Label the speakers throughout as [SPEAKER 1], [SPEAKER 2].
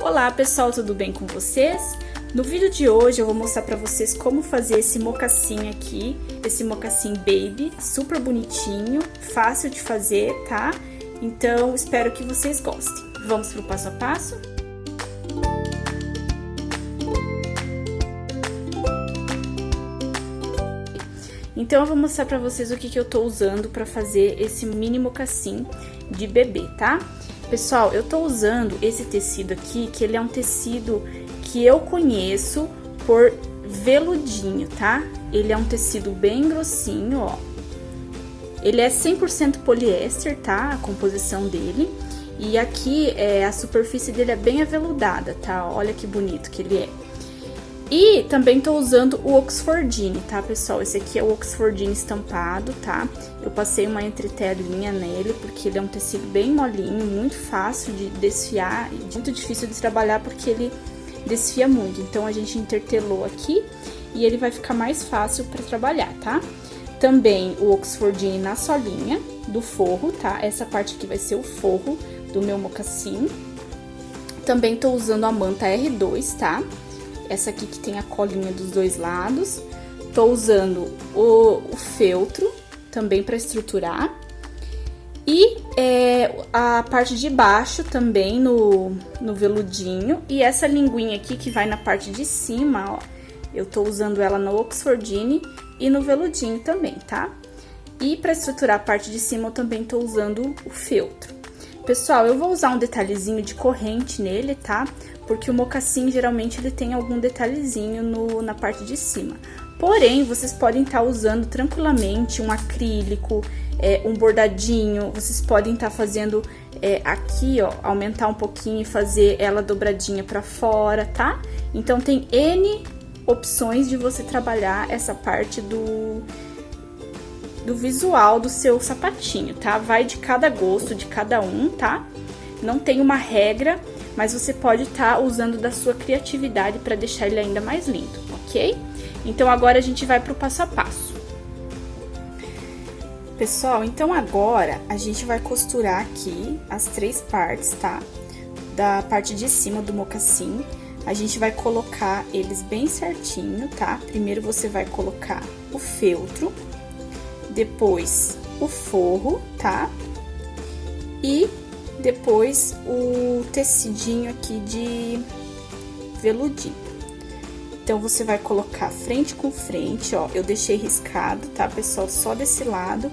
[SPEAKER 1] Olá pessoal, tudo bem com vocês? No vídeo de hoje eu vou mostrar pra vocês como fazer esse mocassim aqui, esse mocassim baby, super bonitinho, fácil de fazer, tá? Então, espero que vocês gostem. Vamos pro passo a passo? Então, eu vou mostrar pra vocês o que eu tô usando pra fazer esse mini mocassim de bebê, tá? Pessoal, eu tô usando esse tecido aqui, que ele é um tecido que eu conheço por veludinho, tá? Ele é um tecido bem grossinho, ó. Ele é 100% poliéster, tá? A composição dele. E aqui, a superfície dele é bem aveludada, tá? Olha que bonito que ele é. E também tô usando o Oxfordine, tá, pessoal? Esse aqui é o Oxfordine estampado, tá? Eu passei uma entretelinha nele, porque ele é um tecido bem molinho, muito fácil de desfiar e muito difícil de trabalhar, porque ele desfia muito. Então, a gente intertelou aqui e ele vai ficar mais fácil para trabalhar, tá? Também o Oxfordine na solinha do forro, tá? Essa parte aqui vai ser o forro do meu mocassim. Também tô usando a manta R2, tá? Essa aqui que tem a colinha dos dois lados. Tô usando o feltro também para estruturar. E a parte de baixo também no veludinho. E essa linguinha aqui que vai na parte de cima, ó. Eu tô usando ela no Oxfordine e no veludinho também, tá? E para estruturar a parte de cima eu também tô usando o feltro. Pessoal, eu vou usar um detalhezinho de corrente nele, tá? Porque o mocassim, geralmente, ele tem algum detalhezinho na parte de cima. Porém, vocês podem estar usando tranquilamente um acrílico, um bordadinho. Vocês podem estar fazendo aqui, ó, aumentar um pouquinho e fazer ela dobradinha pra fora, tá? Então, tem N opções de você trabalhar essa parte do visual do seu sapatinho, tá? Vai de cada gosto, de cada um, tá? Não tem uma regra, mas você pode estar usando da sua criatividade para deixar ele ainda mais lindo, ok? Então, agora a gente vai pro passo a passo. Pessoal, então agora a gente vai costurar aqui as 3 partes, tá? Da parte de cima do mocassim. A gente vai colocar eles bem certinho, tá? Primeiro você vai colocar o feltro, depois o forro, tá? E depois o tecidinho aqui de veludinho. Então, você vai colocar frente com frente, ó. Eu deixei riscado, tá, pessoal? Só desse lado.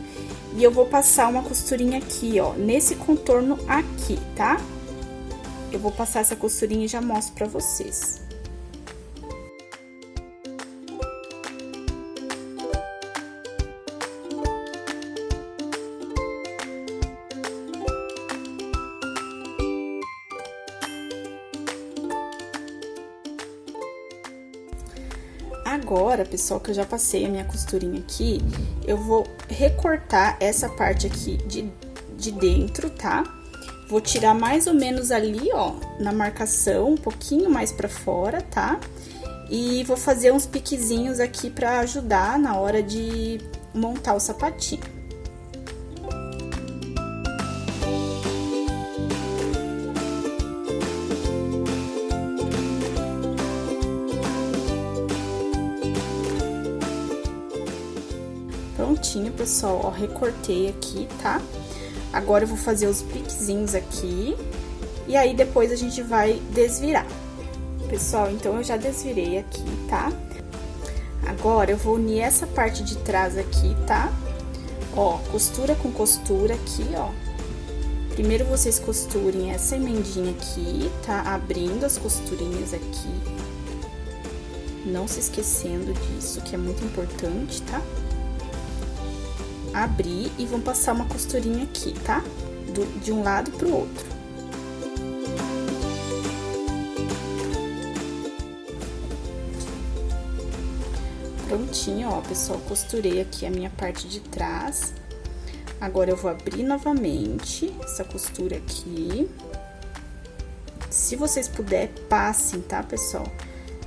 [SPEAKER 1] E eu vou passar uma costurinha aqui, ó, nesse contorno aqui, tá? Eu vou passar essa costurinha e já mostro pra vocês. Agora, pessoal, que eu já passei a minha costurinha aqui, eu vou recortar essa parte aqui de dentro, tá? Vou tirar mais ou menos ali, ó, na marcação, um pouquinho mais pra fora, tá? E vou fazer uns piquezinhos aqui pra ajudar na hora de montar o sapatinho. Prontinho, pessoal, ó, recortei aqui, tá? Agora eu vou fazer os piquezinhos aqui, e aí depois a gente vai desvirar. Pessoal, então eu já desvirei aqui, tá? Agora eu vou unir essa parte de trás aqui, tá? Ó, costura com costura aqui, ó. Primeiro vocês costurem essa emendinha aqui, tá? Abrindo as costurinhas aqui. Não se esquecendo disso, que é muito importante, tá? Abrir e vão passar uma costurinha aqui, tá? De um lado pro outro. Prontinho, ó, pessoal, costurei aqui a minha parte de trás. Agora, eu vou abrir novamente essa costura aqui. Se vocês puderem, passem, tá, pessoal?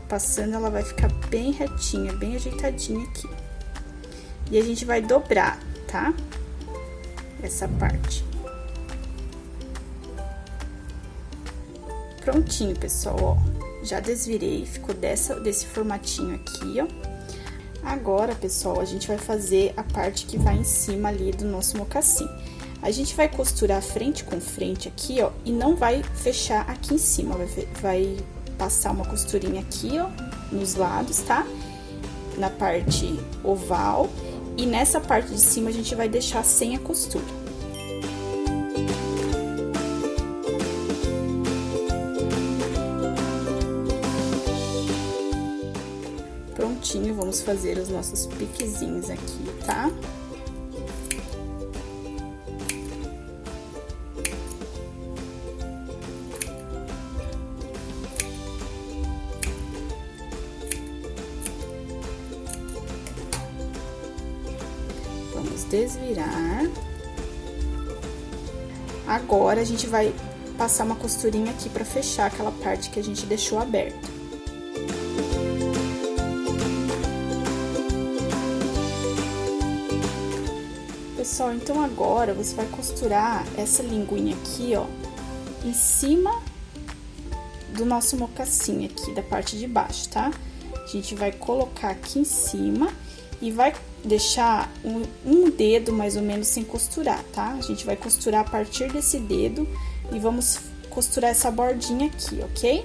[SPEAKER 1] Passando, ela vai ficar bem retinha, bem ajeitadinha aqui. E a gente vai dobrar, tá? Essa parte. Prontinho, pessoal, ó. Já desvirei, ficou desse formatinho aqui, ó. Agora, pessoal, a gente vai fazer a parte que vai em cima ali do nosso mocassim. A gente vai costurar frente com frente aqui, ó, e não vai fechar aqui em cima. Vai passar uma costurinha aqui, ó, nos lados, tá? Na parte oval. E nessa parte de cima a gente vai deixar sem a costura. Prontinho, vamos fazer os nossos piquezinhos aqui, tá? Vamos desvirar. Agora, a gente vai passar uma costurinha aqui pra fechar aquela parte que a gente deixou aberta. Pessoal, então agora você vai costurar essa linguinha aqui, ó, em cima do nosso mocassim aqui, da parte de baixo, tá? A gente vai colocar aqui em cima e vai deixar um dedo mais ou menos sem costurar, tá? A gente vai costurar a partir desse dedo e vamos costurar essa bordinha aqui, ok?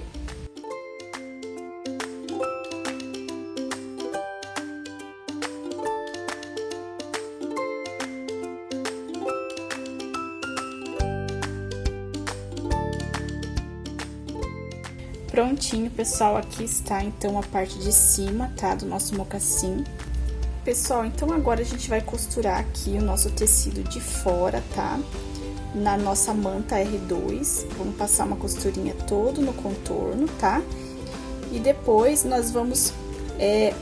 [SPEAKER 1] Prontinho, pessoal, aqui está então a parte de cima, tá? Do nosso mocassim. Pessoal, então agora a gente vai costurar aqui o nosso tecido de fora, tá? Na nossa manta R2, vamos passar uma costurinha todo no contorno, tá? E depois nós vamos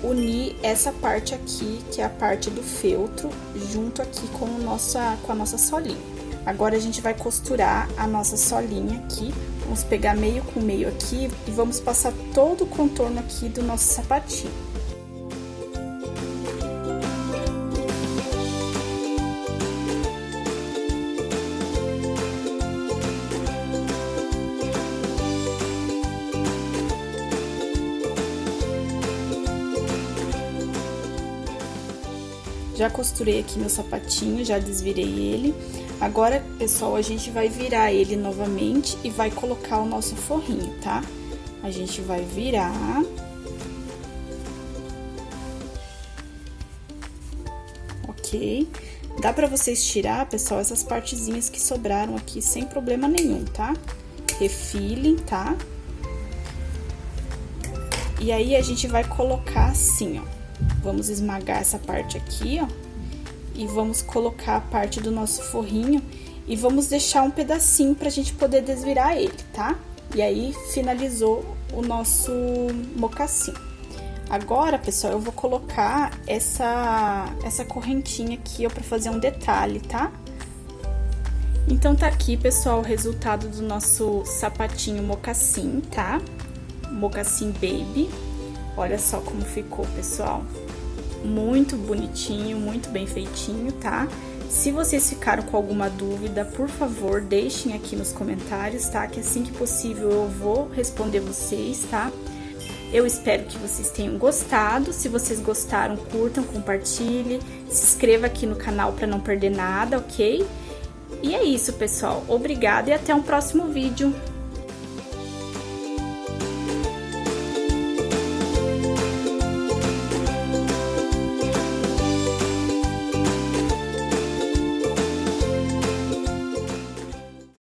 [SPEAKER 1] unir essa parte aqui, que é a parte do feltro, junto aqui com a nossa solinha. Agora a gente vai costurar a nossa solinha aqui. Vamos pegar meio com meio aqui e vamos passar todo o contorno aqui do nosso sapatinho. Já costurei aqui meu sapatinho, já desvirei ele. Agora, pessoal, a gente vai virar ele novamente e vai colocar o nosso forrinho, tá? A gente vai virar. Ok? Dá pra vocês tirar, pessoal, essas partezinhas que sobraram aqui sem problema nenhum, tá? Refilem, tá? E aí, a gente vai colocar assim, ó. Vamos esmagar essa parte aqui, ó. E vamos colocar a parte do nosso forrinho e vamos deixar um pedacinho pra gente poder desvirar ele, tá? E aí, finalizou o nosso mocassim. Agora, pessoal, eu vou colocar essa correntinha aqui, ó, pra fazer um detalhe, tá? Então, tá aqui, pessoal, o resultado do nosso sapatinho mocassim, tá? Mocassim baby. Olha só como ficou, pessoal. Muito bonitinho, muito bem feitinho, tá? Se vocês ficaram com alguma dúvida, por favor, deixem aqui nos comentários, tá? Que assim que possível eu vou responder vocês, tá? Eu espero que vocês tenham gostado. Se vocês gostaram, curtam, compartilhem, se inscreva aqui no canal para não perder nada, ok? E é isso, pessoal. Obrigada e até um próximo vídeo.